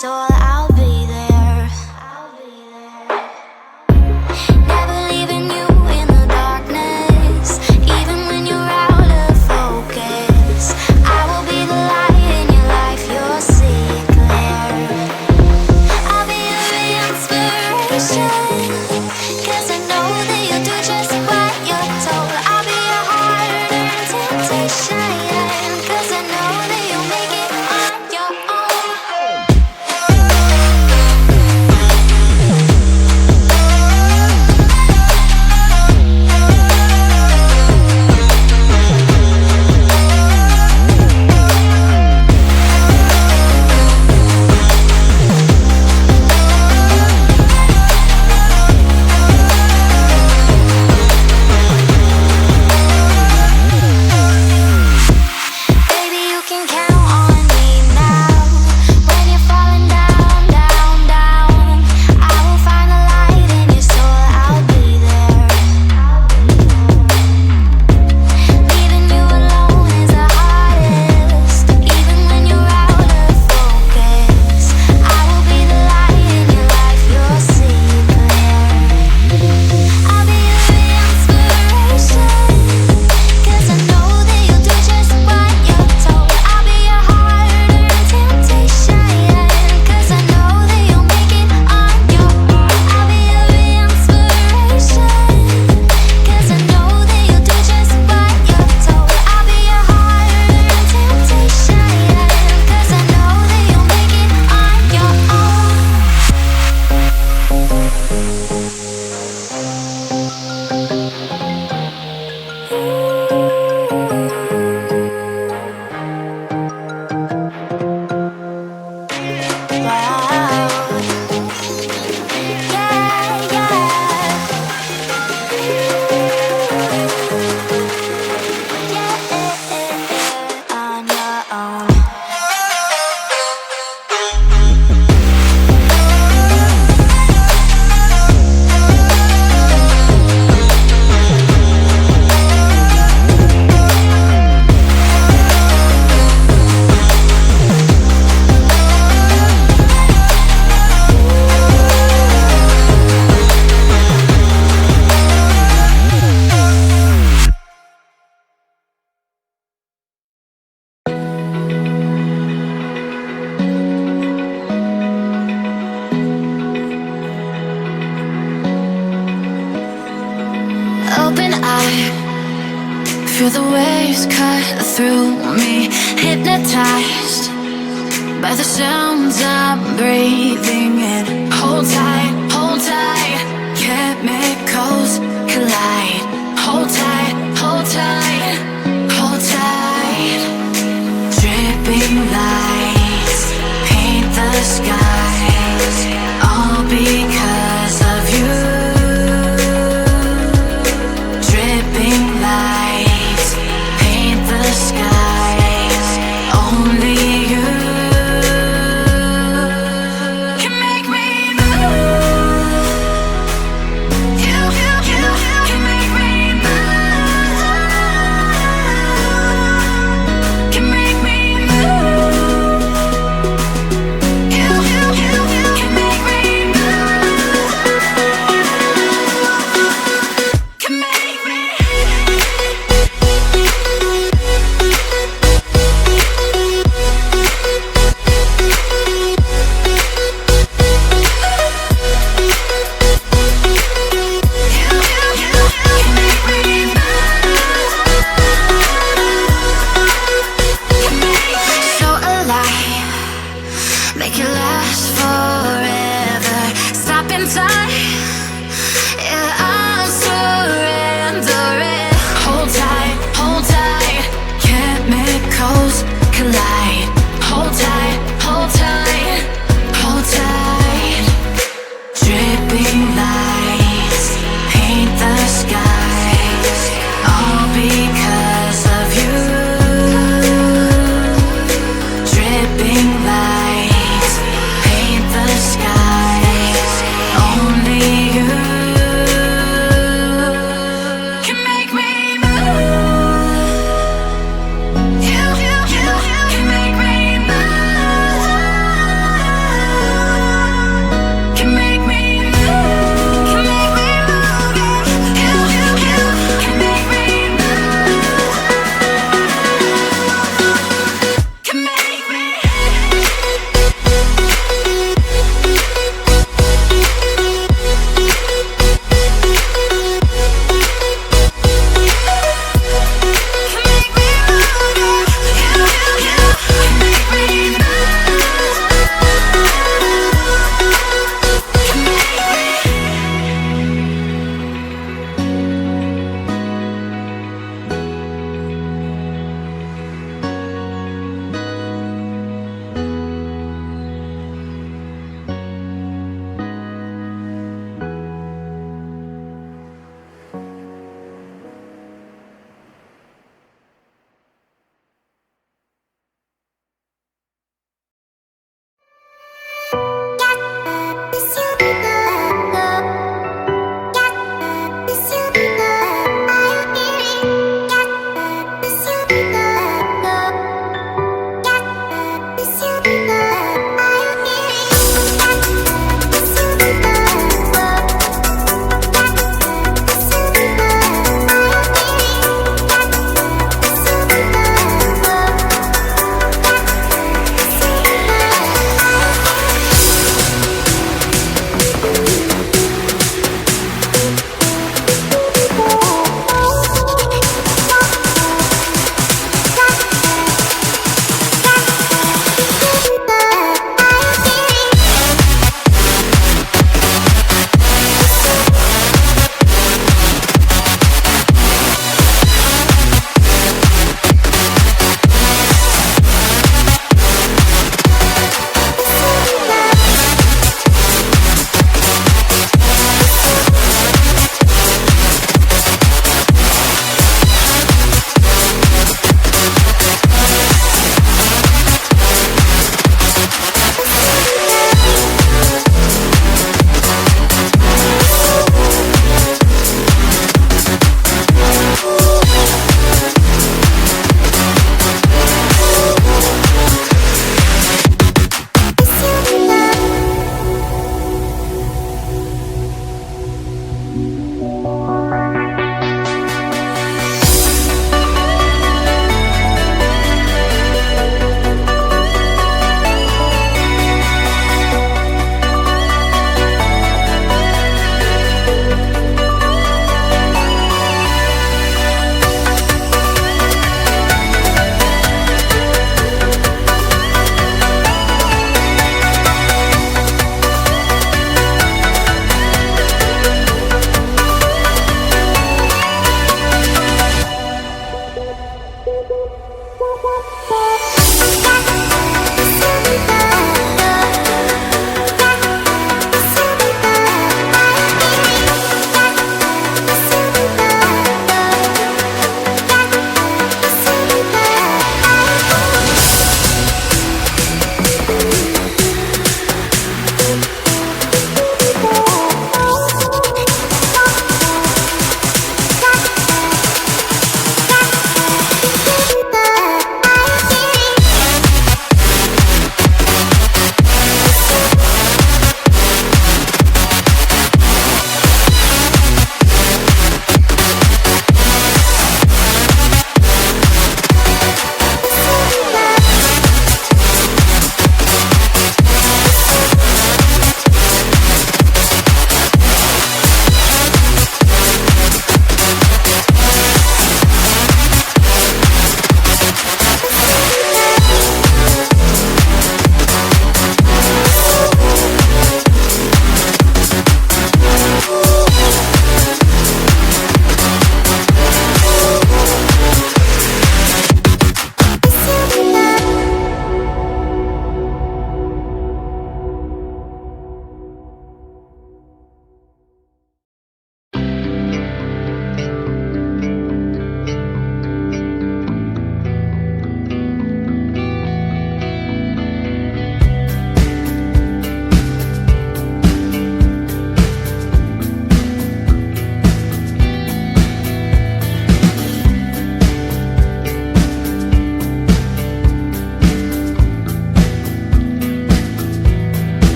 soul, I'll be there. Never leaving you in the darkness, even when you're out of focus. I will be the light in your life, you'll see it clear. I'll be your inspiration, 'cause I know that you'll do just what you're told. I'll be your heart and temptation, 'cause I know that you'll make it on your own. Baby, you can count on me now. When you're falling down, down, down, I will find the light in your soul, I'll be there. Leaving you alone is the hardest, even when you're out of focus. I will be the light in your life, you'll see it clear. I'll be your inspiration, 'cause I know that you'll do just what you're told. I'll be your heart and temptation, 'cause I know that you'll make it on your own. I'll be your inspiration, 'cause I know that you'll do just what you're told. I'll be your heart and temptation, 'cause I know that you'll make it on your own. Wow. Yeah, yeah. On your own. Open eye, feel the waves cut through me, hypnotized by the sounds I'm breathing in. Hold tight, chemicals collide.